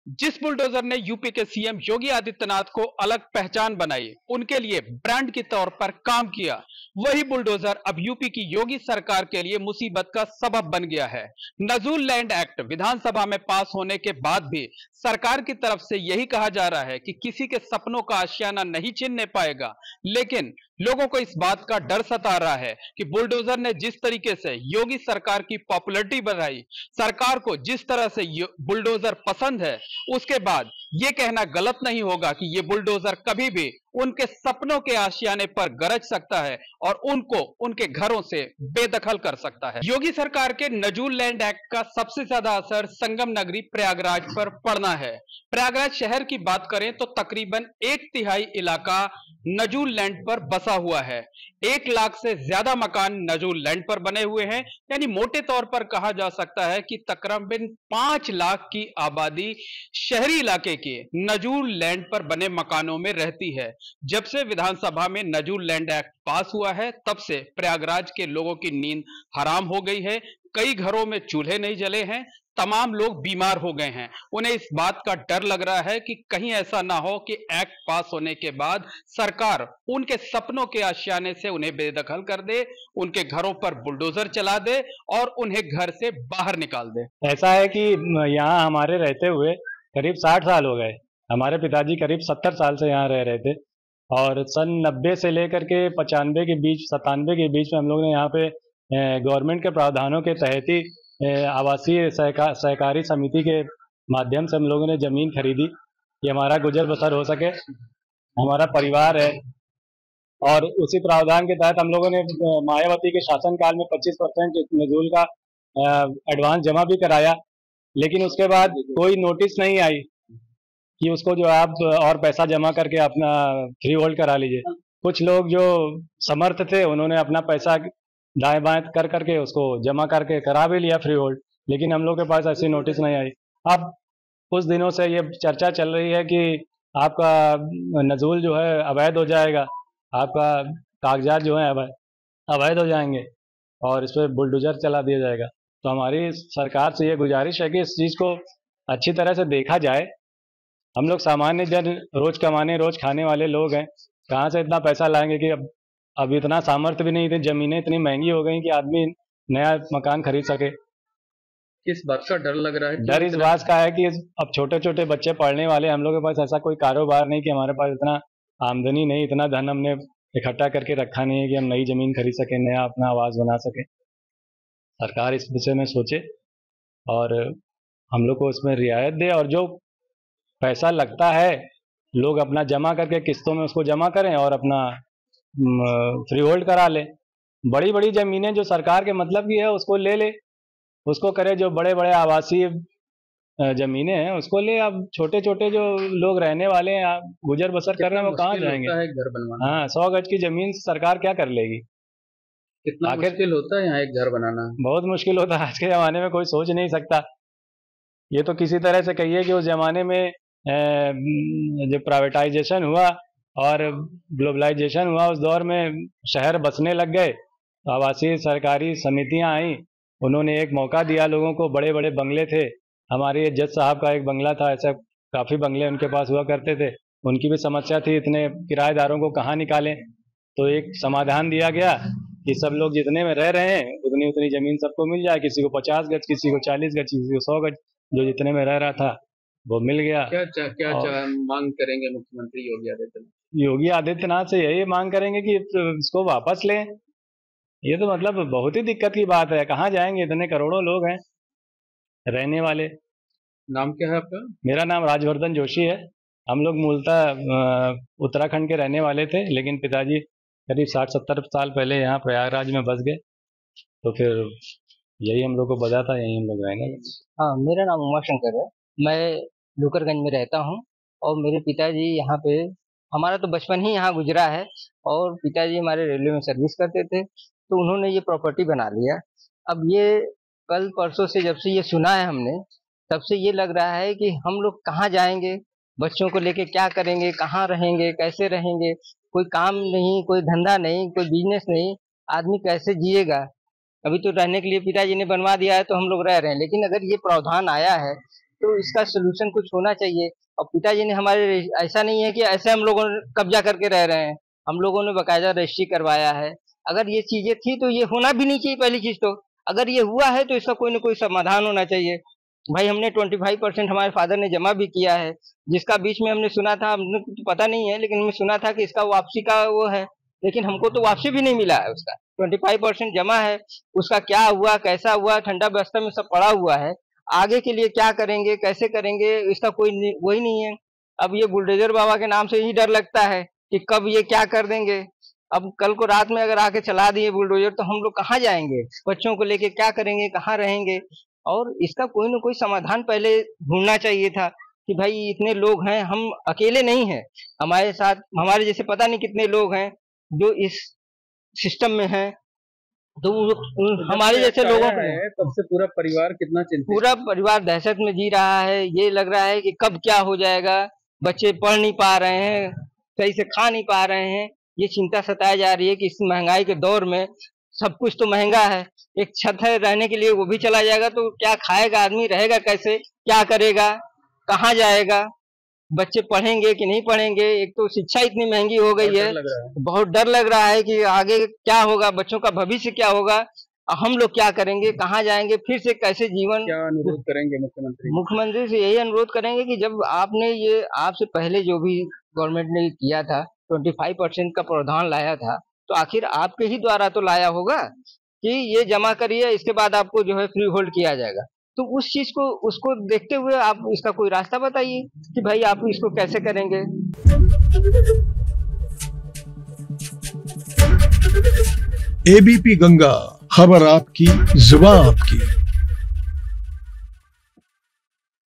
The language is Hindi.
जिस बुलडोजर ने यूपी के सीएम योगी आदित्यनाथ को अलग पहचान बनाई, उनके लिए ब्रांड के तौर पर काम किया, वही बुलडोजर अब यूपी की योगी सरकार के लिए मुसीबत का सबब बन गया है। नजूल लैंड एक्ट विधानसभा में पास होने के बाद भी सरकार की तरफ से यही कहा जा रहा है कि किसी के सपनों का आशियाना नहीं छीनने पाएगा, लेकिन लोगों को इस बात का डर सता रहा है कि बुलडोजर ने जिस तरीके से योगी सरकार की पॉपुलैरिटी बढ़ाई, सरकार को जिस तरह से बुलडोजर पसंद है, उसके बाद ये कहना गलत नहीं होगा कि ये बुलडोजर कभी भी उनके सपनों के आशियाने पर गरज सकता है और उनको उनके घरों से बेदखल कर सकता है। योगी सरकार के नजूल लैंड एक्ट का सबसे ज्यादा असर संगम नगरी प्रयागराज पर पड़ना है। प्रयागराज शहर की बात करें तो तकरीबन 1/3 इलाका नजूल लैंड पर बसा हुआ है। 1 लाख से ज्यादा मकान नजूल लैंड पर बने हुए हैं, यानी मोटे तौर पर कहा जा सकता है कि तकरीबन 5 लाख की आबादी शहरी इलाके के नजूल लैंड पर बने मकानों में रहती है। जब से विधानसभा में नजूल लैंड एक्ट पास हुआ है, तब से प्रयागराज के लोगों की नींद हराम हो गई है। कई घरों में चूल्हे नहीं जले हैं, तमाम लोग बीमार हो गए हैं। उन्हें इस बात का डर लग रहा है कि कहीं ऐसा ना हो कि एक्ट पास होने के बाद सरकार उनके सपनों के आशियाने से उन्हें बेदखल कर दे, उनके घरों पर बुलडोजर चला दे और उन्हें घर से बाहर निकाल दे। ऐसा है कि यहाँ हमारे रहते हुए करीब 60 साल हो गए। हमारे पिताजी करीब 70 साल से यहाँ रह रहे थे और सन 90 से लेकर के 95 के बीच 97 के बीच में हम लोग ने यहाँ पे गवर्नमेंट के प्रावधानों के तहत ही आवासीय सहकारी समिति के माध्यम से हम लोगों ने ज़मीन खरीदी कि हमारा गुजर बसर हो सके, हमारा परिवार है। और उसी प्रावधान के तहत हम लोगों ने मायावती के शासनकाल में 25% नजूल का एडवांस जमा भी कराया, लेकिन उसके बाद कोई नोटिस नहीं आई कि उसको जो आप और पैसा जमा करके अपना फ्री होल्ड करा लीजिए। कुछ लोग जो समर्थ थे उन्होंने अपना पैसा दाएं बाएं कर करके उसको जमा करके करा भी लिया फ्री होल्ड, लेकिन हम लोग के पास ऐसी नोटिस नहीं आई। अब कुछ दिनों से ये चर्चा चल रही है कि आपका नजूल जो है अवैध हो जाएगा, आपका कागजात जो है अवैध हो जाएंगे और इस पर बुलडोजर चला दिया जाएगा। तो हमारी सरकार से ये गुजारिश है कि इस चीज़ को अच्छी तरह से देखा जाए। हम लोग सामान्य जन रोज कमाने रोज खाने वाले लोग हैं, कहाँ से इतना पैसा लाएंगे कि अब इतना सामर्थ्य भी नहीं थे, ज़मीनें इतनी महंगी हो गई कि आदमी नया मकान खरीद सके। किस बात का डर लग रहा है? डर इस बात का है कि अब छोटे छोटे बच्चे पढ़ने वाले, हम लोग के पास ऐसा कोई कारोबार नहीं कि हमारे पास इतना आमदनी नहीं, इतना धन हमने इकट्ठा करके रखा नहीं है कि हम नई ज़मीन खरीद सकें, नया अपना आवास बना सकें। सरकार इस विषय में सोचे और हम लोग को इसमें रियायत दे, और जो पैसा लगता है लोग अपना जमा करके किस्तों में उसको जमा करें और अपना फ्री होल्ड करा लें। बड़ी बड़ी ज़मीनें जो सरकार के मतलब की है उसको ले ले, उसको करे। जो बड़े बड़े आवासीय ज़मीनें हैं उसको ले। अब छोटे छोटे जो लोग रहने वाले हैं, गुजर बसर कर रहे हैं, वो कहाँ जाएंगे? घर बनवाना, हाँ, 100 गज की ज़मीन सरकार क्या कर लेगी? कितना मुश्किल होता है यहाँ एक घर बनाना। बहुत मुश्किल होता है, आज के ज़माने में कोई सोच नहीं सकता। ये तो किसी तरह से कहिए कि उस ज़माने में जो प्राइवेटाइजेशन हुआ और ग्लोबलाइजेशन हुआ, उस दौर में शहर बसने लग गए, आवासीय सरकारी समितियां आई, उन्होंने एक मौका दिया लोगों को। बड़े बड़े बंगले थे, हमारे जज साहब का एक बंगला था, ऐसा काफ़ी बंगले उनके पास हुआ करते थे। उनकी भी समस्या थी, इतने किराएदारों को कहाँ निकालें। तो एक समाधान दिया गया कि सब लोग जितने में रह रहे हैं उतनी उतनी ज़मीन सबको मिल जाए, किसी को 50 गज, किसी को 40 गज, किसी को 100 गज, जो जितने में रह रहा था वो मिल गया। क्या मांग करेंगे मुख्यमंत्री योगी आदित्यनाथ? योगी आदित्यनाथ से यही मांग करेंगे कि इसको वापस लें। ये तो मतलब बहुत ही दिक्कत की बात है, कहाँ जाएंगे? इतने करोड़ों लोग हैं रहने वाले। नाम क्या है आपका? मेरा नाम राजवर्धन जोशी है। हम लोग मूलतः उत्तराखंड के रहने वाले थे, लेकिन पिताजी करीब 60-70 साल पहले यहाँ प्रयागराज में बस गए, तो फिर यही हम लोग को बता था, यही हम लोग रहेंगे। हाँ, मेरा नाम उमाशंकर है। मैं लुकरगंज में रहता हूँ और मेरे पिताजी यहाँ पे, हमारा तो बचपन ही यहाँ गुजरा है और पिताजी हमारे रेलवे में सर्विस करते थे, तो उन्होंने ये प्रॉपर्टी बना लिया। अब ये कल परसों से जब से ये सुना है हमने, तब से ये लग रहा है कि हम लोग कहाँ जाएंगे, बच्चों को लेके क्या करेंगे, कहाँ रहेंगे, कैसे रहेंगे? कोई काम नहीं, कोई धंधा नहीं, कोई बिजनेस नहीं, आदमी कैसे जिएगा? अभी तो रहने के लिए पिताजी ने बनवा दिया है तो हम लोग रह रहे हैं, लेकिन अगर ये प्रावधान आया है तो इसका सोल्यूशन कुछ होना चाहिए। और पिताजी ने हमारे, ऐसा नहीं है कि ऐसे हम लोगों ने कब्जा करके रह रहे हैं, हम लोगों ने बाकायदा रजिस्ट्री करवाया है। अगर ये चीजें थी तो ये होना भी नहीं चाहिए पहली चीज तो। अगर ये हुआ है तो इसका कोई ना कोई समाधान होना चाहिए। भाई हमने 25% हमारे फादर ने जमा भी किया है, जिसका बीच में हमने सुना था, हमने तो पता नहीं है, लेकिन हमने सुना था कि इसका वापसी का वो है, लेकिन हमको तो वापसी भी नहीं मिला है उसका। 25% जमा है, उसका क्या हुआ कैसा हुआ ठंडा बस्ता में सब पड़ा हुआ है। आगे के लिए क्या करेंगे कैसे करेंगे इसका कोई वही नहीं है। अब ये बुलडोजर बाबा के नाम से ही डर लगता है कि कब ये क्या कर देंगे। अब कल को रात में अगर आके चला दिए बुलडोजर तो हम लोग कहाँ जाएंगे, बच्चों को लेके क्या करेंगे, कहाँ रहेंगे। और इसका कोई ना कोई समाधान पहले ढूंढना चाहिए था कि भाई इतने लोग हैं, हम अकेले नहीं हैं, हमारे साथ हमारे जैसे पता नहीं कितने लोग हैं जो इस सिस्टम में हैं। तो हमारे जैसे लोगों को तब से पूरा परिवार कितना चिंतित, पूरा परिवार दहशत में जी रहा है। ये लग रहा है कि कब क्या हो जाएगा, बच्चे पढ़ नहीं पा रहे हैं, सही से खा नहीं पा रहे हैं। ये चिंता सताई जा रही है कि इस महंगाई के दौर में सब कुछ तो महंगा है, एक छत है रहने के लिए वो भी चला जाएगा तो क्या खाएगा आदमी, रहेगा कैसे, क्या करेगा, कहाँ जाएगा, बच्चे पढ़ेंगे कि नहीं पढ़ेंगे। एक तो शिक्षा इतनी महंगी हो गई है, बहुत डर लग रहा है कि आगे क्या होगा, बच्चों का भविष्य क्या होगा, हम लोग क्या करेंगे, कहाँ जाएंगे, फिर से कैसे जीवन। क्या अनुरोध करेंगे मुख्यमंत्री से यही अनुरोध करेंगे कि जब आपने ये आपसे पहले जो भी गवर्नमेंट ने किया था 25% का प्रावधान लाया था, तो आखिर आपके ही द्वारा तो लाया होगा कि ये जमा करिए, इसके बाद आपको जो है फ्री होल्ड किया जाएगा। तो उस चीज को उसको देखते हुए आप इसका कोई रास्ता बताइए कि भाई आप इसको कैसे करेंगे। एबीपी गंगा, खबर आपकी, जुबान आपकी।